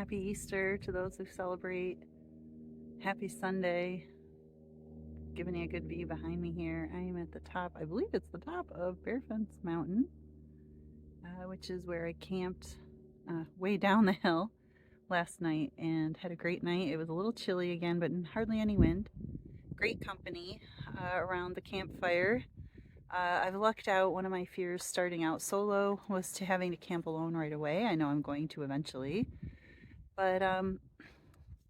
Happy Easter to those who celebrate. Happy Sunday. Giving you a good view behind me here. I am at the top, I believe it's the top of Bearfence Mountain, which is where I camped way down the hill last night and had a great night. It was a little chilly again, but hardly any wind. Great company around the campfire. I've lucked out. One of my fears starting out solo was to having to camp alone right away. I know I'm going to eventually. But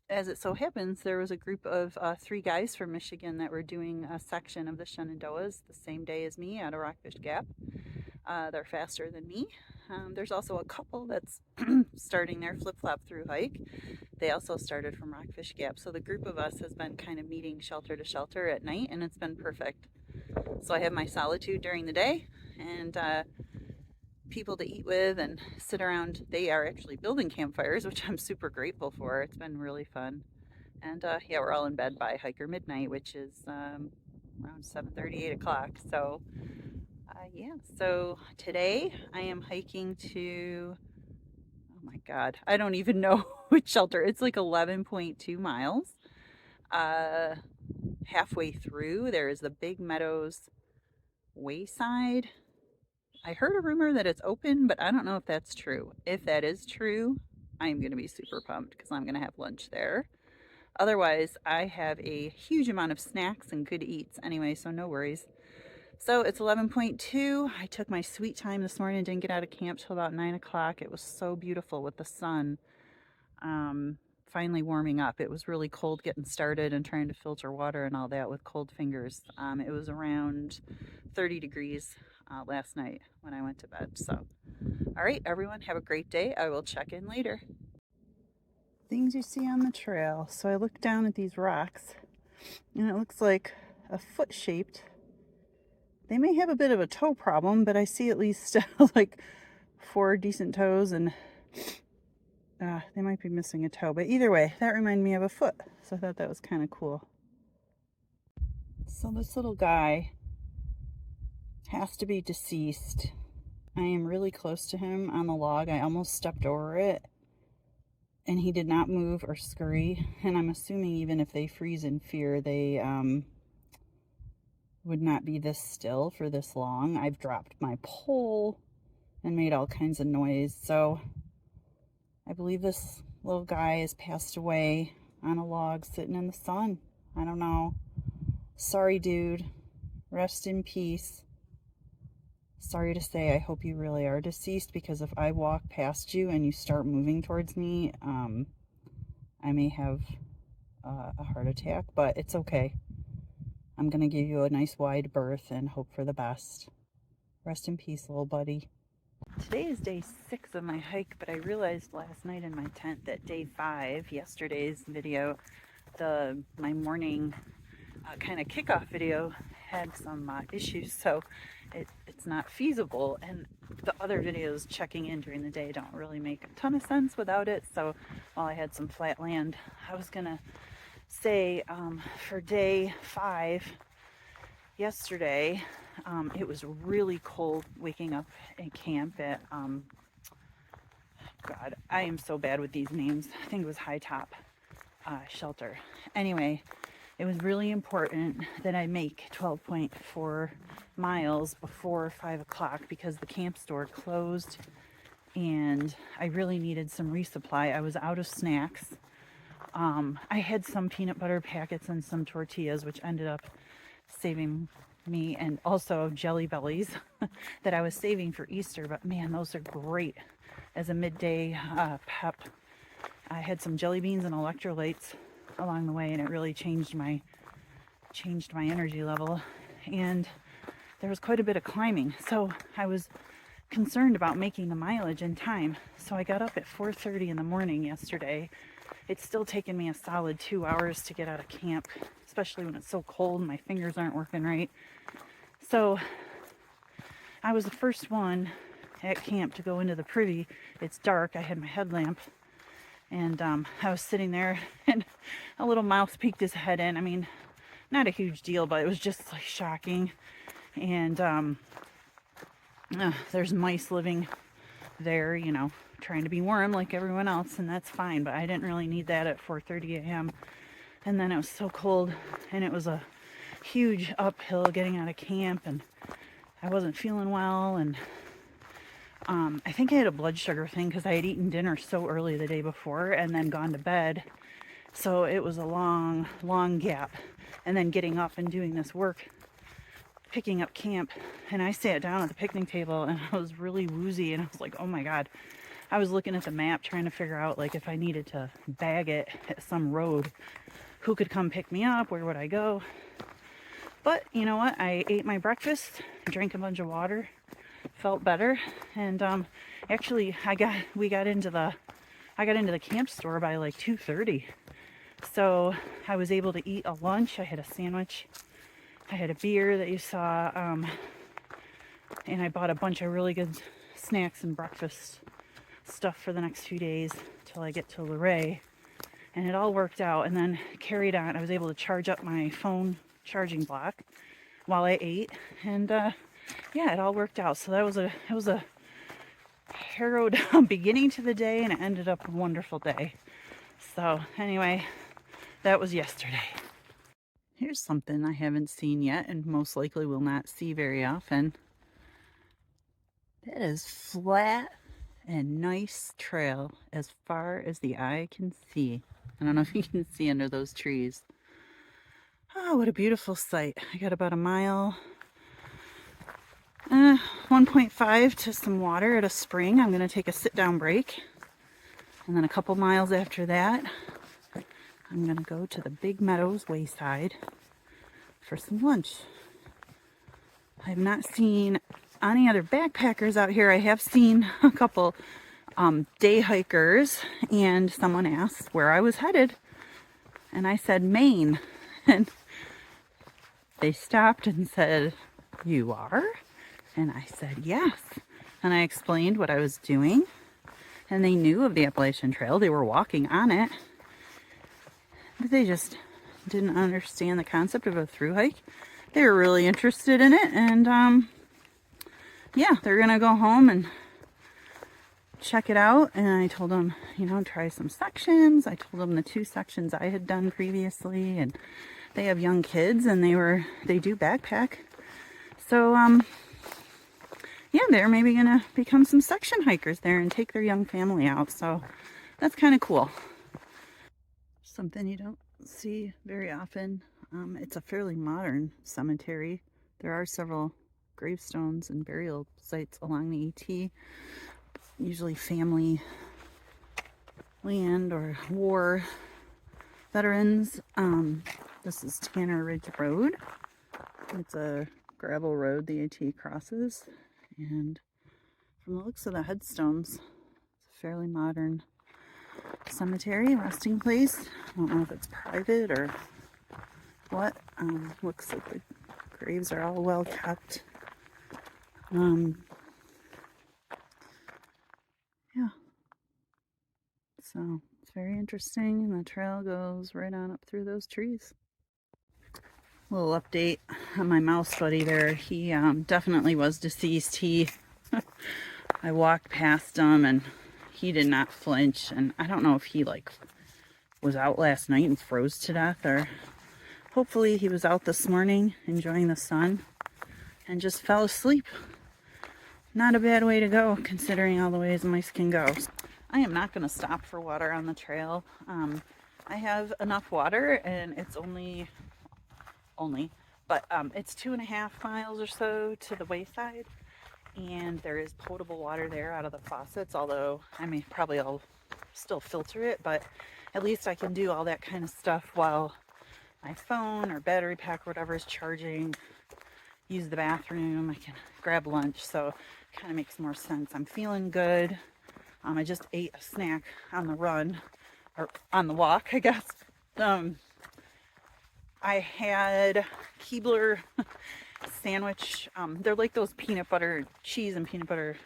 as it so happens, there was a group of 3 guys from Michigan that were doing a section of the Shenandoahs the same day as me out of Rockfish Gap. They're faster than me. There's also a couple that's starting their flip-flop through hike. They also started from Rockfish Gap. So the group of us has been kind of meeting shelter to shelter at night, and it's been perfect. So I have my solitude during the day and people to eat with and sit around. They are actually building campfires, which I'm super grateful for. It's been really fun. And yeah, we're all in bed by hiker midnight, which is around 7:30, 8 o'clock. So yeah, so today I am hiking to, oh my God, I don't even know which shelter. It's like 11.2 miles. Halfway through, there is the Big Meadows Wayside. I heard a rumor that it's open, but I don't know if that's true. If that is true, I am going to be super pumped because I'm going to have lunch there. Otherwise, I have a huge amount of snacks and good eats anyway, so no worries. So it's 11.2. I took my sweet time this morning, didn't get out of camp till about 9 o'clock. It was so beautiful with the sun finally warming up. It was really cold getting started and trying to filter water and all that with cold fingers. It was around 30 degrees last night when I went to bed. So, all right, everyone, have a great day. I will check in later. Things you see on the trail. So I looked down at these rocks and it looks like a foot shaped. They may have a bit of a toe problem, but I see at least like 4 decent toes, and they might be missing a toe. But either way, that reminded me of a foot. So I thought that was kind of cool. So this little guy has to be deceased. I am really close to him on the log. I almost stepped over it, and he did not move or scurry. And I'm assuming even if they freeze in fear, they would not be this still for this long. I've dropped my pole and made all kinds of noise. So I believe this little guy has passed away on a log sitting in the sun. I don't know. Sorry, dude. Rest in peace. Sorry to say, I hope you really are deceased, because if I walk past you and you start moving towards me, I may have a heart attack, but it's okay. I'm going to give you a nice wide berth and hope for the best. Rest in peace, little buddy. Today is day 6 of my hike, but I realized last night in my tent that day 5, yesterday's video, my morning kind of kickoff video had some issues, so it's not feasible, and the other videos checking in during the day don't really make a ton of sense without it. So while I had some flat land, I was gonna say for day 5 yesterday, it was really cold waking up in camp at God, I am so bad with these names. I think it was High Top Shelter. Anyway, it was really important that I make 12.4 miles before 5 o'clock because the camp store closed and I really needed some resupply. I was out of snacks. I had some peanut butter packets and some tortillas, which ended up saving me, and also Jelly Bellies that I was saving for Easter. But man, those are great as a midday pep. I had some jelly beans and electrolytes along the way, and it really changed my energy level. And there was quite a bit of climbing, so I was concerned about making the mileage in time. So I got up at 4:30 in the morning yesterday. It's still taken me a solid 2 hours to get out of camp, especially when it's so cold and my fingers aren't working right. So I was the first one at camp to go into the privy. It's dark. I had my headlamp, and I was sitting there, and a little mouse peeked his head in. I mean, not a huge deal, but it was just like shocking. And there's mice living there, you know, trying to be warm like everyone else, and that's fine, but I didn't really need that at 4:30 a.m. And then it was so cold, and it was a huge uphill getting out of camp, and I wasn't feeling well, and I think I had a blood sugar thing because I had eaten dinner so early the day before and then gone to bed. So it was a long gap. And then getting up and doing this work, picking up camp. And I sat down at the picnic table and I was really woozy, and I was like, oh my God. I was looking at the map trying to figure out like if I needed to bag it at some road, who could come pick me up, where would I go? But you know what? I ate my breakfast, drank a bunch of water, felt better, and actually I got into the camp store by like 2:30. So I was able to eat a lunch. I had a sandwich, I had a beer that you saw, and I bought a bunch of really good snacks and breakfast stuff for the next few days till I get to Luray. And it all worked out, and then carried on. I was able to charge up my phone charging block while I ate, and yeah, it all worked out. So it was a harrowed beginning to the day, and it ended up a wonderful day. So anyway, that was yesterday. Here's something I haven't seen yet, and most likely will not see very often. That is flat and nice trail as far as the eye can see. I don't know if you can see under those trees. Oh, what a beautiful sight. I got about a mile, 1.5 to some water at a spring. I'm going to take a sit-down break. And then a couple miles after that, I'm going to go to the Big Meadows Wayside for some lunch. I have not seen any other backpackers out here. I have seen a couple day hikers, and someone asked where I was headed. And I said Maine. And they stopped and said, "You are?" And I said, "Yes." And I explained what I was doing. And they knew of the Appalachian Trail. They were walking on it. But they just didn't understand the concept of a thru hike. They were really interested in it. And yeah, they're going to go home and check it out. And I told them, try some sections. I told them the 2 sections I had done previously. And they have young kids, and they do backpack. So, yeah, they're maybe going to become some section hikers there and take their young family out. So that's kind of cool. Something you don't see very often. It's a fairly modern cemetery. There are several gravestones and burial sites along the AT, usually family land or war veterans. This is Tanner Ridge Road. It's a gravel road the AT crosses, and from the looks of the headstones, it's a fairly modern cemetery, resting place. I don't know if it's private or what. Looks like the graves are all well kept. Yeah. So it's very interesting, and the trail goes right on up through those trees. Little update on my mouse buddy there. He definitely was deceased. I walked past him and he did not flinch, and I don't know if he was out last night and froze to death, or hopefully he was out this morning enjoying the sun and just fell asleep. Not a bad way to go, considering all the ways mice can go. I am not going to stop for water on the trail. I have enough water, and it's but it's 2.5 miles or so to the wayside, and there is potable water there out of the faucets, although I'll still filter it, but at least I can do all that kind of stuff while my phone or battery pack or whatever is charging, use the bathroom, I can grab lunch, so it kind of makes more sense. I'm feeling good. I just ate a snack on the run, or on the walk, I guess. I had Keebler sandwich. They're like those peanut butter, cheese and peanut butter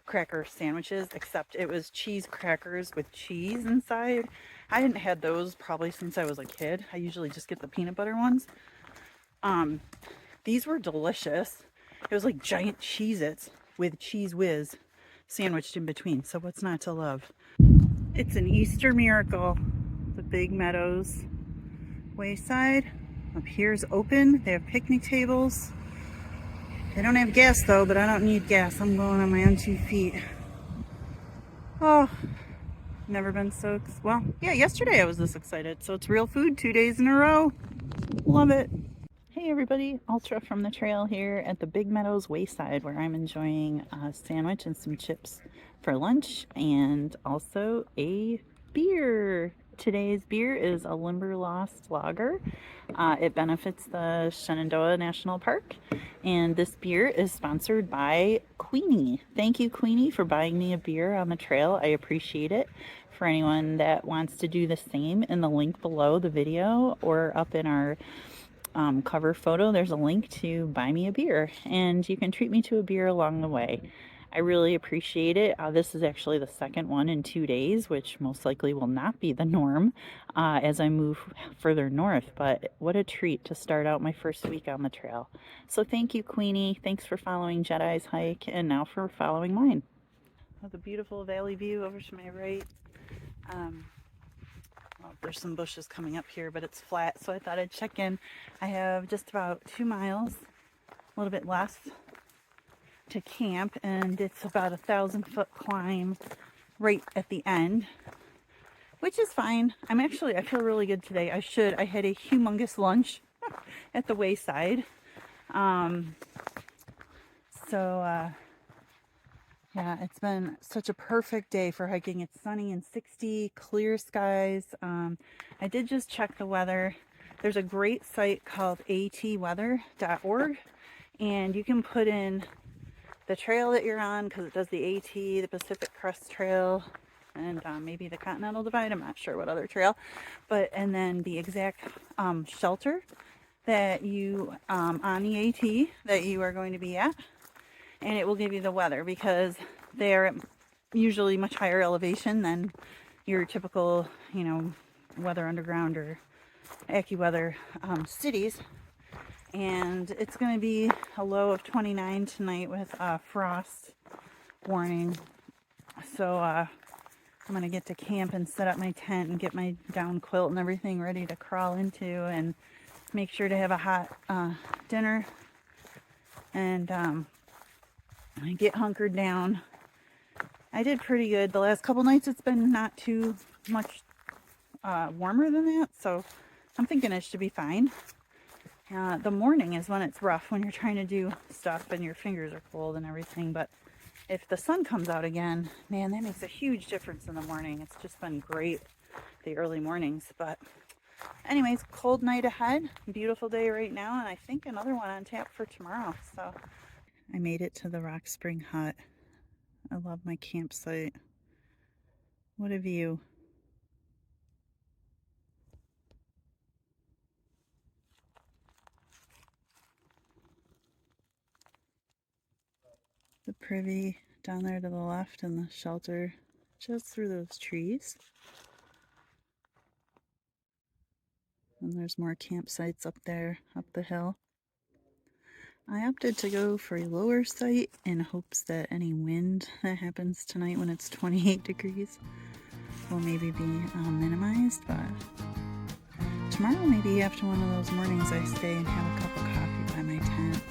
cracker sandwiches, except it was cheese crackers with cheese inside. I hadn't had those probably since I was a kid. I usually just get the peanut butter ones. These were delicious. It was like giant Cheez-Its with Cheese Whiz sandwiched in between. So what's not to love? It's an Easter miracle. The Big Meadows Wayside up here's open. They have picnic tables. They don't have gas though, but I don't need gas. I'm going on my own 2 feet. Oh, never been so, well, yeah, yesterday I was this excited. So it's real food 2 days in a row. Love it. Hey everybody, Ultra from the trail here at the Big Meadows Wayside, where I'm enjoying a sandwich and some chips for lunch and also a beer. Today's beer is a Limberlost Lager. It benefits the Shenandoah National Park, and this beer is sponsored by Queenie. Thank you, Queenie, for buying me a beer on the trail. I appreciate it. For anyone that wants to do the same, in the link below the video or up in our cover photo, there's a link to buy me a beer, and you can treat me to a beer along the way. I really appreciate it. This is actually the second one in 2 days, which most likely will not be the norm as I move further north, but what a treat to start out my first week on the trail. So thank you, Queenie. Thanks for following Jedi's hike, and now for following mine. The beautiful valley view over to my right. Well, there's some bushes coming up here, but it's flat, so I thought I'd check in. I have just about 2 miles, a little bit less, to camp, and it's about a 1,000-foot climb right at the end, which is fine. I feel really good today. I had a humongous lunch at the Wayside. Yeah, it's been such a perfect day for hiking. It's sunny and 60, clear skies. I did just check the weather. There's a great site called AT2023.Day.006, and you can put in the trail that you're on, because it does the AT, the Pacific Crest Trail, and maybe the Continental Divide. I'm not sure what other trail, and then the exact shelter that you on the AT that you are going to be at. And it will give you the weather, because they are usually much higher elevation than your typical, Weather Underground or AccuWeather cities. And it's going to be a low of 29 tonight with a frost warning. So I'm going to get to camp and set up my tent and get my down quilt and everything ready to crawl into, and make sure to have a hot dinner, and I get hunkered down. I did pretty good. The last couple nights it's been not too much warmer than that, so I'm thinking it should be fine. The morning is when it's rough, when you're trying to do stuff and your fingers are cold and everything, but if the sun comes out again, man, that makes a huge difference in the morning. It's just been great, the early mornings. But anyways, cold night ahead, beautiful day right now, and I think another one on tap for tomorrow. So I made it to the Rock Spring Hut. I love my campsite. What a view. The privy down there to the left, and the shelter just through those trees. And there's more campsites up there, up the hill. I opted to go for a lower site in hopes that any wind that happens tonight when it's 28 degrees will maybe be minimized, but tomorrow maybe after one of those mornings I stay and have a cup of coffee by my tent.